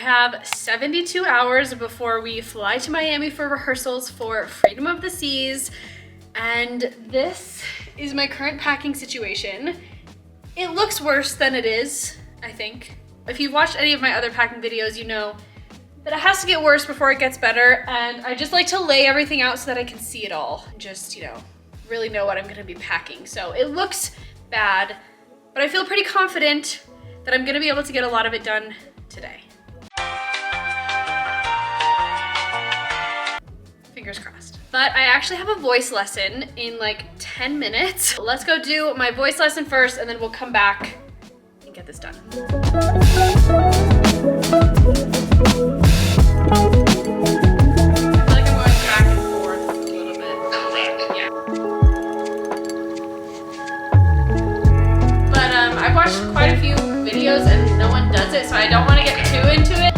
have 72 hours before we fly to Miami for rehearsals for Freedom of the Seas. And this is my current packing situation. It looks worse than it is, I think. If you've watched any of my other packing videos, you know that it has to get worse before it gets better. And I just like to lay everything out so that I can see it all. Just, you know, really know what I'm gonna be packing. So it looks bad, but I feel pretty confident that I'm gonna be able to get a lot of it done today. Fingers crossed. But I actually have a voice lesson in like 10 minutes. Let's go do my voice lesson first and then we'll come back and get this done. I feel like I'm going back and forth a little bit. Yeah. But I've watched quite a few videos and no one does it, so I don't want to get too into it.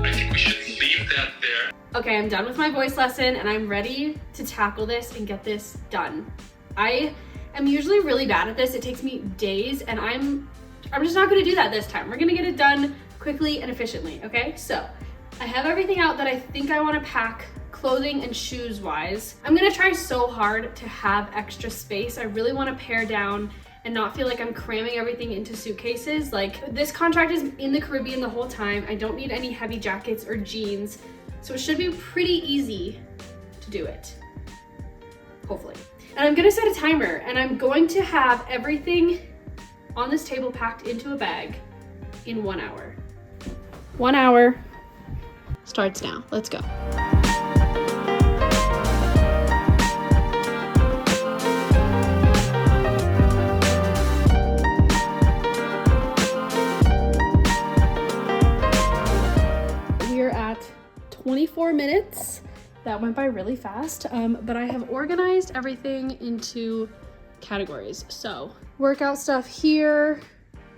I think we should leave that there. Okay, I'm done with my voice lesson and I'm ready to tackle this and get this done. I am usually really bad at this. It takes me days and I'm just not gonna do that this time. We're gonna get it done quickly and efficiently, okay? So, I have everything out that I think I wanna pack, clothing and shoes wise. I'm gonna try so hard to have extra space. I really wanna pare down and not feel like I'm cramming everything into suitcases. Like, this contract is in the Caribbean the whole time. I don't need any heavy jackets or jeans. So it should be pretty easy to do it, hopefully. And I'm gonna set a timer and I'm going to have everything on this table packed into a bag in 1 hour. 1 hour starts now. Let's go. We are at 24 minutes. That went by really fast, but I have organized everything into categories. So workout stuff here,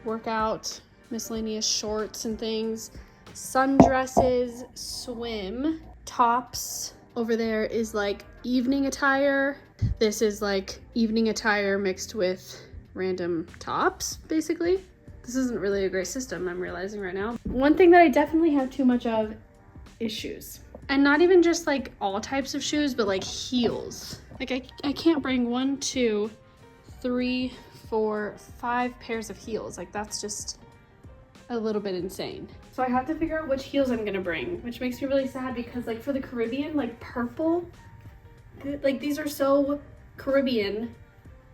workout, miscellaneous shorts and things, sundresses, swim, tops. Over there is like evening attire. This is like evening attire mixed with random tops, basically. This isn't really a great system, I'm realizing right now. One thing that I definitely have too much of is shoes. And not even just like all types of shoes, but like heels. Like I can't bring 1, 2, 3, 4, 5 pairs of heels. Like that's just a little bit insane. So I have to figure out which heels I'm gonna bring, which makes me really sad because like for the Caribbean, like purple, like these are so Caribbean.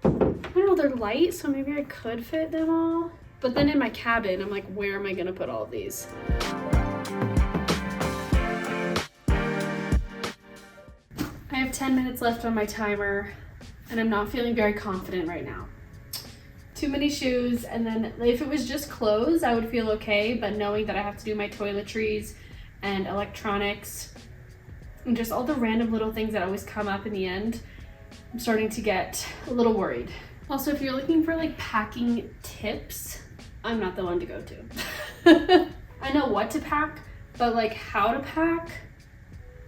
I don't know, they're light, so maybe I could fit them all. But then in my cabin, I'm like, where am I gonna put all of these? I have 10 minutes left on my timer and I'm not feeling very confident right now. Too many shoes, and then if it was just clothes, I would feel okay, but knowing that I have to do my toiletries and electronics and just all the random little things that always come up in the end, I'm starting to get a little worried. Also, if you're looking for like packing tips, I'm not the one to go to. I know what to pack, but like how to pack,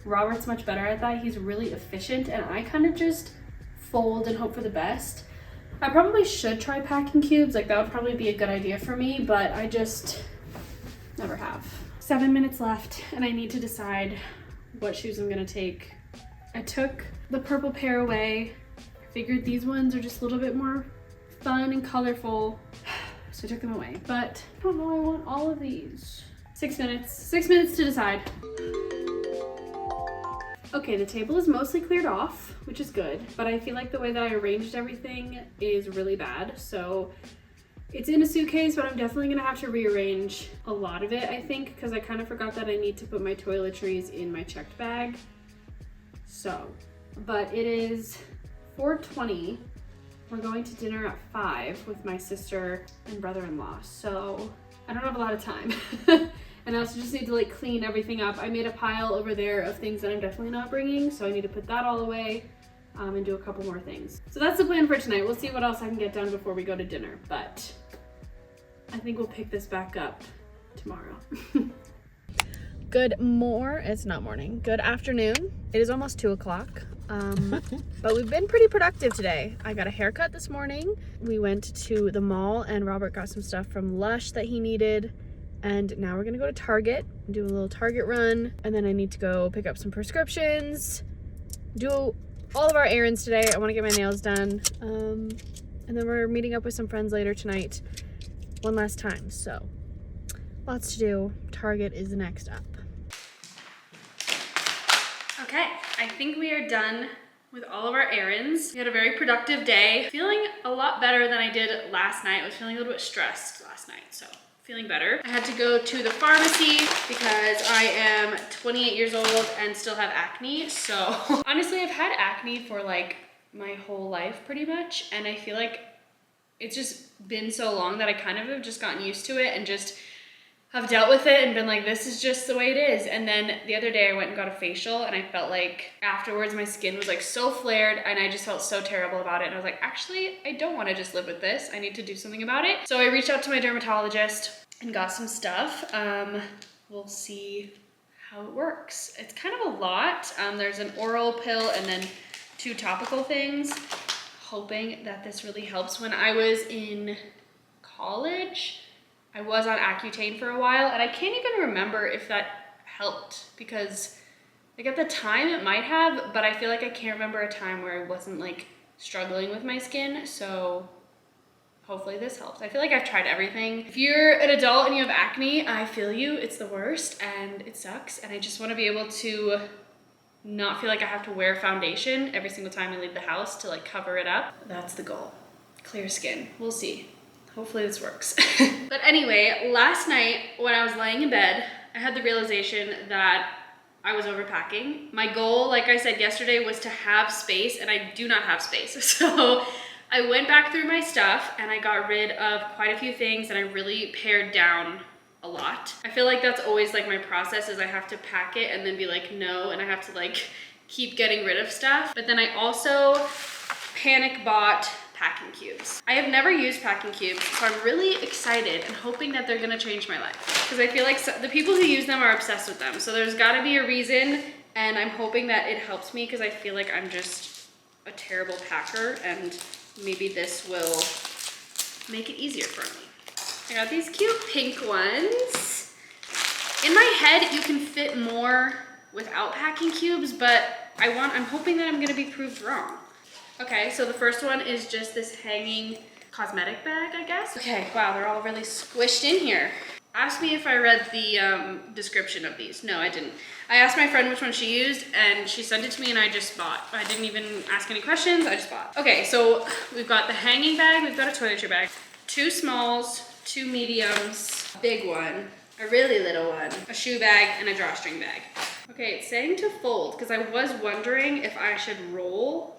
Robert's much better at that. He's really efficient and I kind of just fold and hope for the best. I probably should try packing cubes, like that would probably be a good idea for me, but I just never have. 7 minutes left and I need to decide what shoes I'm gonna take. I took the purple pair away. I figured these ones are just a little bit more fun and colorful, so I took them away, but I don't know, I want all of these. 6 minutes, 6 minutes to decide. Okay, the table is mostly cleared off, which is good, but I feel like the way that I arranged everything is really bad. So it's in a suitcase, but I'm definitely gonna have to rearrange a lot of it, I think, because I kind of forgot that I need to put my toiletries in my checked bag. So, but it is 4:20. We're going to dinner at 5 with my sister and brother-in-law, so I don't have a lot of time. And I also just need to like clean everything up. I made a pile over there of things that I'm definitely not bringing, so I need to put that all away and do a couple more things. So that's the plan for tonight. We'll see what else I can get done before we go to dinner, but I think we'll pick this back up tomorrow. Good afternoon. It is almost 2 o'clock. But we've been pretty productive today. I got a haircut this morning. We went to the mall and Robert got some stuff from Lush that he needed. And now we're gonna go to Target, do a little Target run, and then I need to go pick up some prescriptions, do all of our errands today. I wanna get my nails done. And then we're meeting up with some friends later tonight, one last time, so lots to do. Target is the next up. Okay, I think we are done with all of our errands. We had a very productive day. Feeling a lot better than I did last night. I was feeling a little bit stressed last night, so feeling better. I had to go to the pharmacy because I am 28 years old and still have acne. So honestly, I've had acne for like my whole life pretty much. And I feel like it's just been so long that I kind of have just gotten used to it and just have dealt with it and been like, this is just the way it is. And then the other day I went and got a facial and I felt like afterwards my skin was like so flared and I just felt so terrible about it. And I was like, actually, I don't want to just live with this. I need to do something about it. So I reached out to my dermatologist and got some stuff. We'll see how it works. It's kind of a lot. There's an oral pill and then 2 topical things. Hoping that this really helps. When I was in college, I was on Accutane for a while and I can't even remember if that helped because like at the time it might have, but I feel like I can't remember a time where I wasn't like struggling with my skin. So hopefully this helps. I feel like I've tried everything. If you're an adult and you have acne, I feel you. It's the worst and it sucks. And I just want to be able to not feel like I have to wear foundation every single time I leave the house to like cover it up. That's the goal. Clear skin. We'll see. Hopefully this works. But anyway, last night when I was laying in bed, I had the realization that I was overpacking. My goal, like I said yesterday, was to have space and I do not have space. So I went back through my stuff and I got rid of quite a few things and I really pared down a lot. I feel like that's always like my process is I have to pack it and then be like, no, and I have to like keep getting rid of stuff. But then I also panic bought packing cubes. I have never used packing cubes, so I'm really excited and hoping that they're gonna change my life. Because I feel like the people who use them are obsessed with them. So there's gotta be a reason and I'm hoping that it helps me because I feel like I'm just a terrible packer and maybe this will make it easier for me. I got these cute pink ones. In my head, you can fit more without packing cubes, but I'm hoping that I'm gonna be proved wrong. Okay, so the first one is just this hanging cosmetic bag, I guess. Okay, wow, they're all really squished in here. Ask me if I read the description of these. No, I didn't. I asked my friend which one she used and she sent it to me and I just bought. I didn't even ask any questions, I just bought. Okay, so we've got the hanging bag, we've got a toiletry bag, 2 smalls, 2 mediums, a big one, a really little one, a shoe bag, and a drawstring bag. Okay, it's saying to fold because I was wondering if I should roll.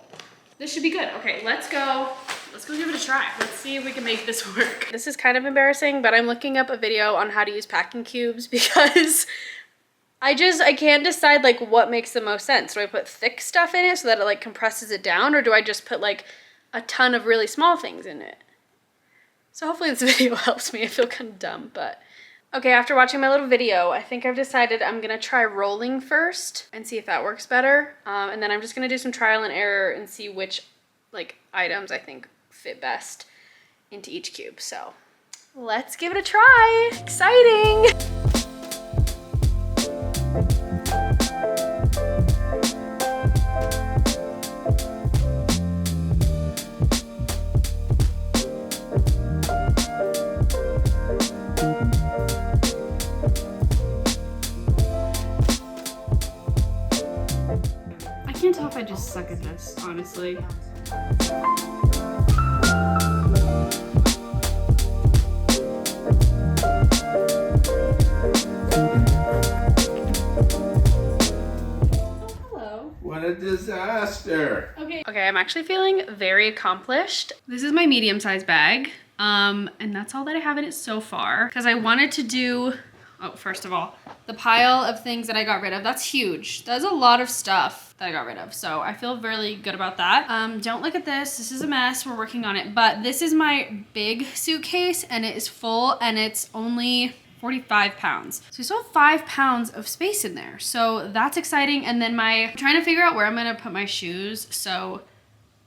This should be good. Okay, let's go give it a try. Let's see if we can make this work. This is kind of embarrassing, but I'm looking up a video on how to use packing cubes because I can't decide like what makes the most sense. Do I put thick stuff in it so that it like compresses it down, or do I just put like a ton of really small things in it? So hopefully this video helps me. I feel kind of dumb, but okay, after watching my little video, I think I've decided I'm gonna try rolling first and see if that works better. And then I'm just gonna do some trial and error and see which like items I think fit best into each cube. So let's give it a try. Exciting. I can't tell if I just suck at this, honestly. What a disaster. Okay, I'm actually feeling very accomplished. This is my medium-sized bag, and that's all that I have in it so far. Because I wanted to do, first of all, the pile of things that I got rid of, that's huge. That's a lot of stuff that I got rid of, so I feel really good about that. Don't look at this. This is a mess. We're working on it, but this is my big suitcase, and it is full, and it's only 45 pounds. So we still have 5 pounds of space in there. So that's exciting. And then I'm trying to figure out where I'm gonna put my shoes. So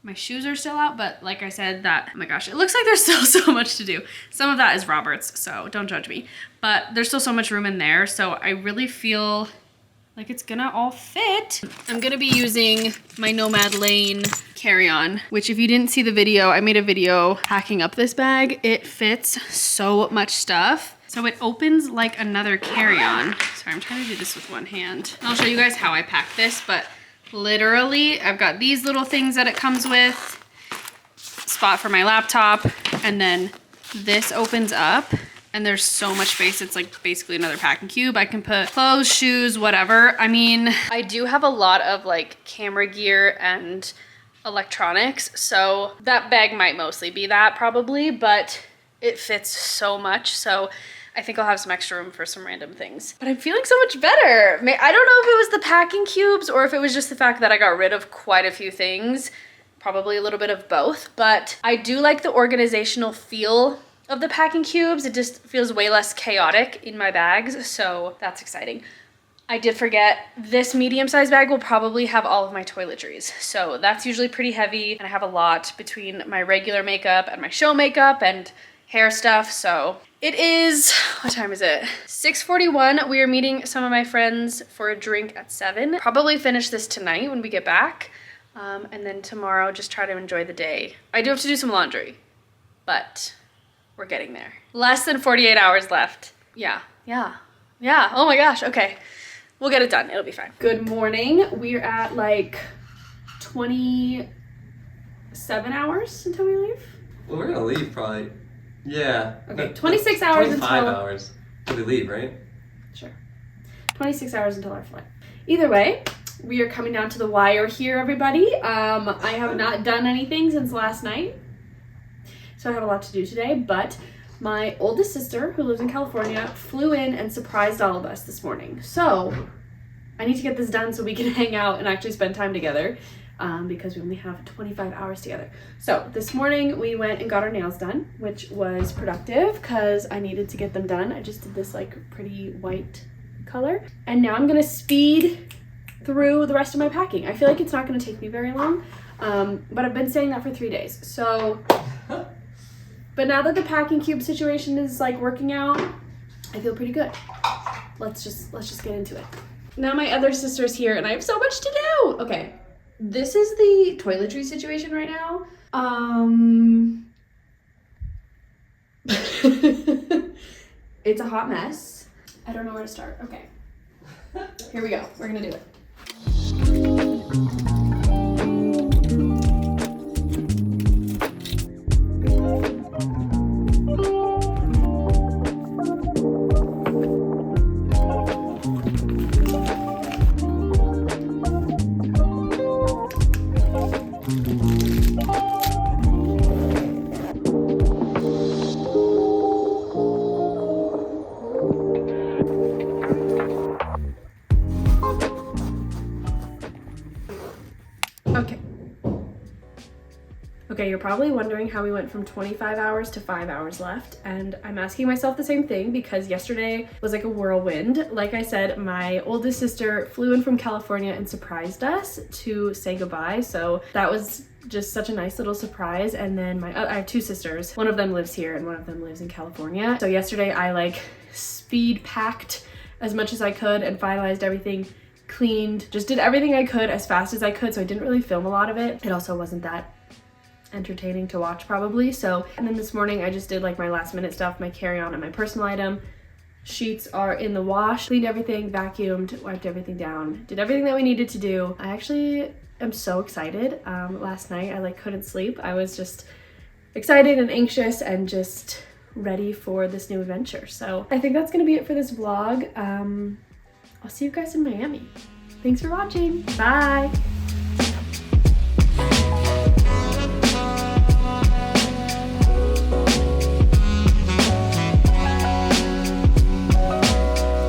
My shoes are still out, but like I said, that, oh my gosh, it looks like there's still so much to do. Some of that is Robert's, so don't judge me. But there's still so much room in there, so I really feel like it's gonna all fit. I'm gonna be using my Nomad Lane carry-on, which if you didn't see the video, I made a video packing up this bag. It fits so much stuff. So it opens like another carry-on. Sorry, I'm trying to do this with one hand. I'll show you guys how I pack this, but literally I've got these little things that it comes with, spot for my laptop, and then this opens up. And there's so much space, it's like basically another packing cube. I can put clothes, shoes, whatever. I mean, I do have a lot of like camera gear and electronics, so that bag might mostly be that probably, but it fits so much. So I think I'll have some extra room for some random things. But I'm feeling so much better. I don't know if it was the packing cubes or if it was just the fact that I got rid of quite a few things. Probably a little bit of both, but I do like the organizational feel of the packing cubes. It just feels way less chaotic in my bags, so that's exciting. I did forget, this medium-sized bag will probably have all of my toiletries, so that's usually pretty heavy, and I have a lot between my regular makeup and my show makeup and hair stuff. So it is, what time is it? 6:41. We are meeting some of my friends for a drink at 7. Probably finish this tonight when we get back, and then tomorrow just try to enjoy the day. I do have to do some laundry, but we're getting there. Less than 48 hours left. Yeah. Oh my gosh, okay. We'll get it done, it'll be fine. Good morning. We're at like 27 hours until we leave. Well, we're gonna leave probably, yeah. Okay, 26 hours 25 until... hours till we leave, right? Sure. 26 hours until our flight. Either way, we are coming down to the wire here, everybody. I have not done anything since last night, so I have a lot to do today, but my oldest sister, who lives in California, flew in and surprised all of us this morning. So I need to get this done so we can hang out and actually spend time together, because we only have 25 hours together. So this morning we went and got our nails done, which was productive because I needed to get them done. I just did this like pretty white color. And now I'm gonna speed through the rest of my packing. I feel like it's not gonna take me very long, but I've been saying that for 3 days. So, but now that the packing cube situation is like working out, I feel pretty good. Let's just get into it. Now my other sister's here and I have so much to do. Okay, this is the toiletry situation right now. It's a hot mess. I don't know where to start. Okay, here we go. We're gonna do it. Okay, you're probably wondering how we went from 25 hours to 5 hours left, and I'm asking myself the same thing because yesterday was like a whirlwind. Like I said, my oldest sister flew in from California and surprised us to say goodbye, so that was just such a nice little surprise. And then I have two sisters. One of them lives here and one of them lives in California. So yesterday I like speed packed as much as I could and finalized everything, cleaned, just did everything I could as fast as I could, so I didn't really film a lot of it. It also wasn't that entertaining to watch probably. So, and then this morning I just did like my last minute stuff, my carry-on and my personal item. Sheets are in the wash, cleaned everything, vacuumed, wiped everything down, did everything that we needed to do. I actually am so excited. Last night I like couldn't sleep. I was just excited and anxious and just ready for this new adventure. So I think that's gonna be it for this vlog. I'll see you guys in Miami. Thanks for watching. Bye.